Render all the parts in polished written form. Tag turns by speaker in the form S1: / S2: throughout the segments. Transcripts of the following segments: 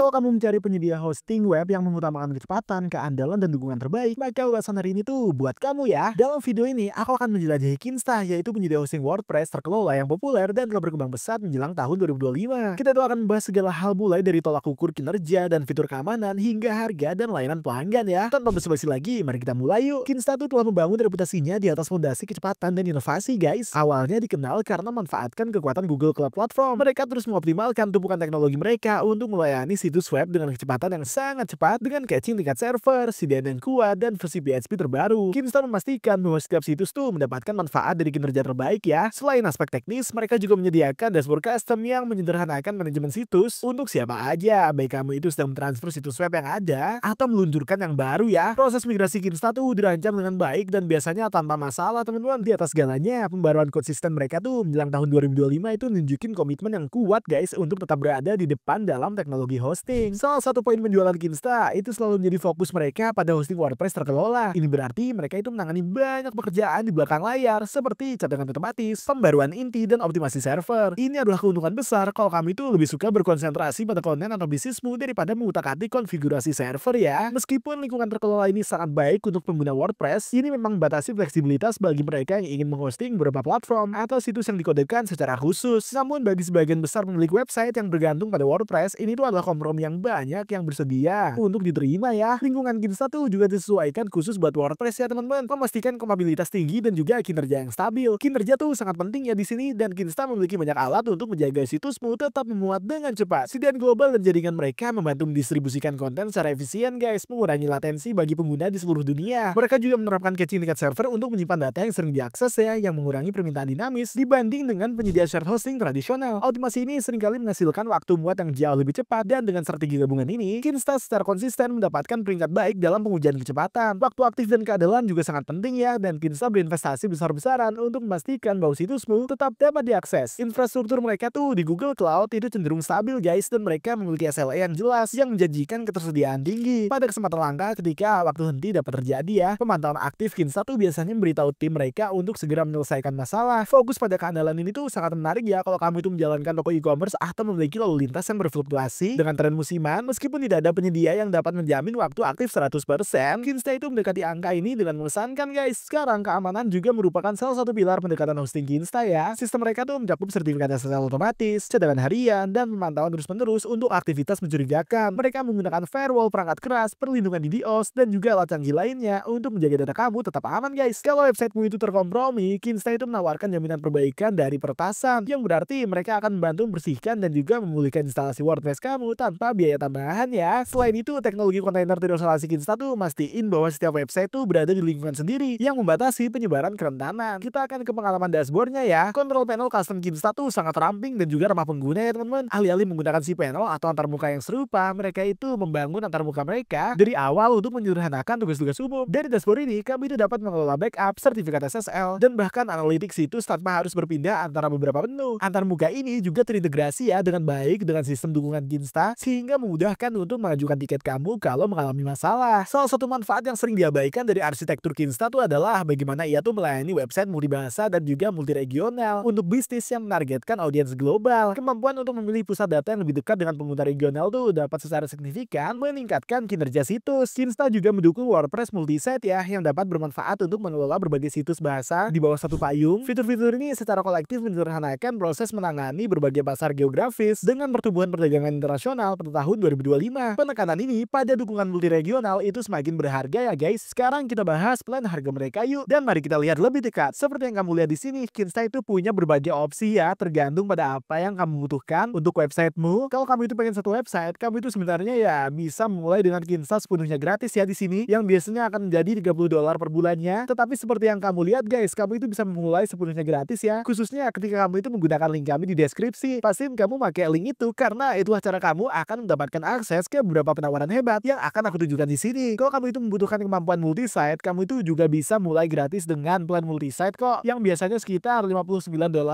S1: Kalau kamu mencari penyedia hosting web yang mengutamakan kecepatan, keandalan, dan dukungan terbaik, maka ulasan hari ini tuh buat kamu ya. Dalam video ini, aku akan menjelajahi Kinsta, yaitu penyedia hosting WordPress terkelola yang populer dan telah berkembang pesat menjelang tahun 2025. Kita tuh akan membahas segala hal mulai dari tolak ukur kinerja dan fitur keamanan hingga harga dan layanan pelanggan ya. Tanpa basa-basi lagi, mari kita mulai yuk. Kinsta tuh telah membangun reputasinya di atas fondasi kecepatan dan inovasi guys. Awalnya dikenal karena manfaatkan kekuatan Google Cloud Platform. Mereka terus mengoptimalkan tumpukan teknologi mereka untuk melayani situs web dengan kecepatan yang sangat cepat dengan caching tingkat server, CDN yang kuat, dan versi PHP terbaru. Kinsta memastikan bahwa setiap situs tuh mendapatkan manfaat dari kinerja terbaik ya. Selain aspek teknis, mereka juga menyediakan dashboard custom yang menyederhanakan manajemen situs untuk siapa aja, baik kamu itu sedang mentransfer situs web yang ada atau meluncurkan yang baru ya. Proses migrasi Kinsta tuh dirancang dengan baik dan biasanya tanpa masalah teman-teman. Di atas segalanya, pembaruan konsisten mereka tuh menjelang tahun 2025 itu nunjukin komitmen yang kuat guys untuk tetap berada di depan dalam teknologi hosting. Salah satu poin penjualan Kinsta itu selalu menjadi fokus mereka pada hosting WordPress terkelola. Ini berarti mereka itu menangani banyak pekerjaan di belakang layar seperti cadangan otomatis, pembaruan inti, dan optimasi server. Ini adalah keuntungan besar kalau kami itu lebih suka berkonsentrasi pada konten atau bisnismu daripada mengutak-atik konfigurasi server ya. Meskipun lingkungan terkelola ini sangat baik untuk pengguna WordPress, ini memang membatasi fleksibilitas bagi mereka yang ingin menghosting beberapa platform atau situs yang dikodekan secara khusus. Namun bagi sebagian besar pemilik website yang bergantung pada WordPress, ini tuh adalah kompromi yang banyak yang bersedia untuk diterima ya. Lingkungan Kinsta tuh juga disesuaikan khusus buat WordPress ya teman-teman, memastikan kompatibilitas tinggi dan juga kinerja yang stabil. Kinerja tuh sangat penting ya di sini, dan Kinsta memiliki banyak alat untuk menjaga situsmu tetap memuat dengan cepat. CDN global dan jaringan mereka membantu mendistribusikan konten secara efisien guys, mengurangi latensi bagi pengguna di seluruh dunia. Mereka juga menerapkan caching tingkat server untuk menyimpan data yang sering diakses ya, yang mengurangi permintaan dinamis dibanding dengan penyedia shared hosting tradisional. Otomasi ini seringkali menghasilkan waktu muat yang jauh lebih cepat, dan dengan strategi gabungan ini, Kinsta secara konsisten mendapatkan peringkat baik dalam pengujian kecepatan. Waktu aktif dan keandalan juga sangat penting ya, dan Kinsta berinvestasi besar-besaran untuk memastikan bahwa situsmu tetap dapat diakses. Infrastruktur mereka tuh di Google Cloud itu cenderung stabil guys, dan mereka memiliki SLA yang jelas yang menjanjikan ketersediaan tinggi. Pada kesempatan langka ketika waktu henti dapat terjadi ya, pemantauan aktif Kinsta tuh biasanya memberitahu tim mereka untuk segera menyelesaikan masalah. Fokus pada keandalan ini tuh sangat menarik ya kalau kamu itu menjalankan toko e-commerce atau memiliki lalu lintas yang berfluktuasi dengan tren musiman. Meskipun tidak ada penyedia yang dapat menjamin waktu aktif 100%, Kinsta itu mendekati angka ini dengan mengesankan guys. Sekarang keamanan juga merupakan salah satu pilar pendekatan hosting Kinsta ya. Sistem mereka tuh mencakup sertifikat SSL otomatis, cadangan harian, dan pemantauan terus-menerus untuk aktivitas mencurigakan. Mereka menggunakan firewall perangkat keras, perlindungan DDoS, dan juga alat canggih lainnya untuk menjaga data kamu tetap aman guys. Kalau websitemu itu terkompromi, Kinsta itu menawarkan jaminan perbaikan dari peretasan, yang berarti mereka akan membantu membersihkan dan juga memulihkan instalasi WordPress kamu tanpa biaya tambahan ya. Selain itu, teknologi kontainer terisolasi Kinsta tuh mastiin bahwa setiap website tuh berada di lingkungan sendiri yang membatasi penyebaran kerentanan. Kita akan ke pengalaman dashboardnya ya. Control panel custom Kinsta tuh sangat ramping dan juga ramah pengguna ya teman-teman. Alih-alih menggunakan cPanel atau antarmuka yang serupa, mereka itu membangun antarmuka mereka dari awal untuk menyederhanakan tugas-tugas umum. Dari dashboard ini, kami itu dapat mengelola backup, sertifikat SSL, dan bahkan analitik situs tanpa harus berpindah antara beberapa menu. Antarmuka ini juga terintegrasi ya dengan baik dengan sistem dukungan Kinsta, sehingga memudahkan untuk mengajukan tiket kamu kalau mengalami masalah. Salah satu manfaat yang sering diabaikan dari arsitektur Kinsta tuh adalah bagaimana ia tuh melayani website multibahasa dan juga multiregional untuk bisnis yang menargetkan audiens global. Kemampuan untuk memilih pusat data yang lebih dekat dengan pengguna regional tuh dapat secara signifikan meningkatkan kinerja situs. Kinsta juga mendukung WordPress multisite ya, yang dapat bermanfaat untuk mengelola berbagai situs bahasa di bawah satu payung. Fitur-fitur ini secara kolektif menyederhanakan proses menangani berbagai pasar geografis dengan pertumbuhan perdagangan internasional pada tahun 2025. Penekanan ini pada dukungan multiregional itu semakin berharga ya guys. Sekarang kita bahas plan harga mereka yuk, dan mari kita lihat lebih dekat. Seperti yang kamu lihat di sini, Kinsta itu punya berbagai opsi ya, tergantung pada apa yang kamu butuhkan untuk websitemu. Kalau kamu itu pengen satu website, kamu itu sebenarnya ya bisa mulai dengan Kinsta sepenuhnya gratis ya di sini, yang biasanya akan menjadi $30 per bulannya. Tetapi seperti yang kamu lihat guys, kamu itu bisa memulai sepenuhnya gratis ya. Khususnya ketika kamu itu menggunakan link kami di deskripsi. Pastiin kamu pakai link itu, karena itulah cara kamu akan mendapatkan akses ke beberapa penawaran hebat yang akan aku tunjukkan di sini. Kalau kamu itu membutuhkan kemampuan multisite, kamu itu juga bisa mulai gratis dengan plan multisite kok, yang biasanya sekitar $59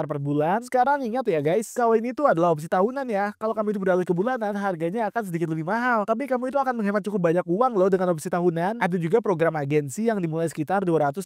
S1: per bulan. Sekarang ingat ya guys, kalau ini tuh adalah opsi tahunan ya. Kalau kamu itu beralih ke bulanan, harganya akan sedikit lebih mahal. Tapi kamu itu akan menghemat cukup banyak uang loh dengan opsi tahunan. Ada juga program agensi yang dimulai sekitar $284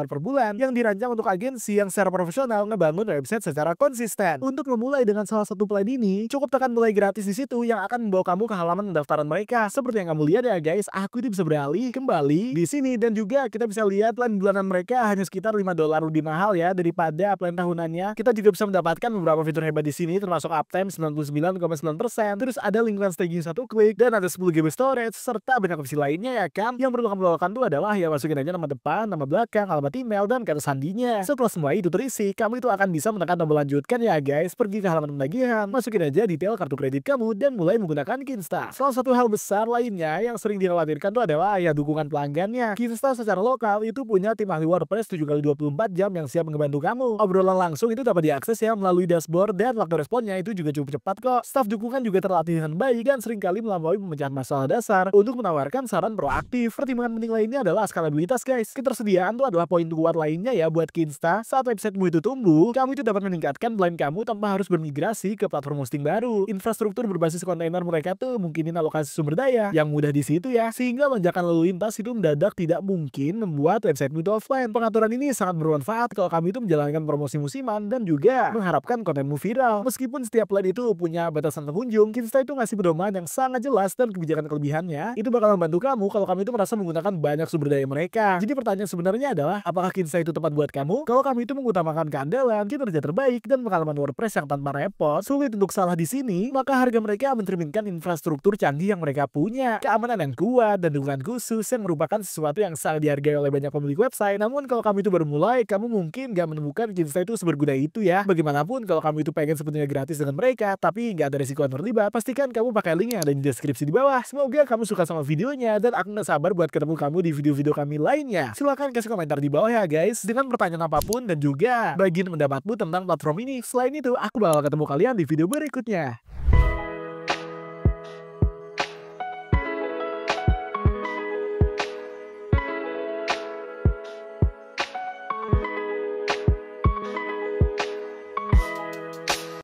S1: per bulan, yang dirancang untuk agensi yang secara profesional ngebangun website secara konsisten. Untuk memulai dengan salah satu plan ini, cukup tekan mulai gratis di situ itu yang akan membawa kamu ke halaman pendaftaran mereka. Seperti yang kamu lihat ya guys, aku itu bisa beralih kembali di sini dan juga kita bisa lihat plan bulanan mereka hanya sekitar $5 lebih mahal ya daripada plan tahunannya. Kita juga bisa mendapatkan beberapa fitur hebat di sini termasuk uptime 99,9%, terus ada lingkungan staging 1 klik dan ada 10 GB storage serta banyak opsi lainnya ya kan. Yang perlu kamu lakukan tuh adalah ya masukin aja nama depan, nama belakang, alamat email dan kata sandinya. Setelah semua itu terisi, kamu itu akan bisa menekan tombol lanjutkan ya guys, pergi ke halaman penagihan, masukin aja detail kartu kredit kamu dan mulai menggunakan Kinsta. Salah satu hal besar lainnya yang sering dikhawatirkan tuh adalah ya dukungan pelanggannya. Kinsta secara lokal itu punya tim ahli WordPress 7x24 jam yang siap membantu kamu. Obrolan langsung itu dapat diakses ya melalui dashboard dan waktu responnya itu juga cukup cepat kok. Staf dukungan juga terlatih dengan baik dan seringkali melampaui pemecahan masalah dasar untuk menawarkan saran proaktif. Pertimbangan penting lainnya adalah skalabilitas guys. Ketersediaan tuh adalah poin kuat lainnya ya buat Kinsta. Saat websitemu itu tumbuh, kamu itu dapat meningkatkan plan kamu tanpa harus bermigrasi ke platform hosting baru. Infrastruktur berbasis kontainer mereka tuh mungkinin alokasi sumber daya yang mudah di situ ya, sehingga lonjakan lalu lintas itu mendadak tidak mungkin membuat websitemu itu offline. Pengaturan ini sangat bermanfaat kalau kamu itu menjalankan promosi musiman dan juga mengharapkan kontenmu viral. Meskipun setiap plan itu punya batasan pengunjung, Kinsta itu ngasih pedoman yang sangat jelas dan kebijakan kelebihannya itu bakal membantu kamu kalau kamu itu merasa menggunakan banyak sumber daya mereka. Jadi pertanyaan sebenarnya adalah, apakah Kinsta itu tepat buat kamu? Kalau kamu itu mengutamakan keandalan, kinerja terbaik, dan pengalaman WordPress yang tanpa repot, sulit untuk salah di sini, maka harga mereka mencerminkan infrastruktur canggih yang mereka punya, keamanan yang kuat, dan dukungan khusus yang merupakan sesuatu yang sangat dihargai oleh banyak pemilik website. Namun kalau kamu itu baru mulai, kamu mungkin gak menemukan Kinsta itu seberguna itu ya. Bagaimanapun kalau kamu itu pengen sepenuhnya gratis dengan mereka, tapi gak ada resiko yang terlibat, pastikan kamu pakai link yang ada di deskripsi di bawah. Semoga kamu suka sama videonya, dan aku gak sabar buat ketemu kamu di video-video kami lainnya. Silahkan kasih komentar di bawah ya guys, dengan pertanyaan apapun dan juga bagian pendapatmu tentang platform ini. Selain itu, aku bakal ketemu kalian di video berikutnya.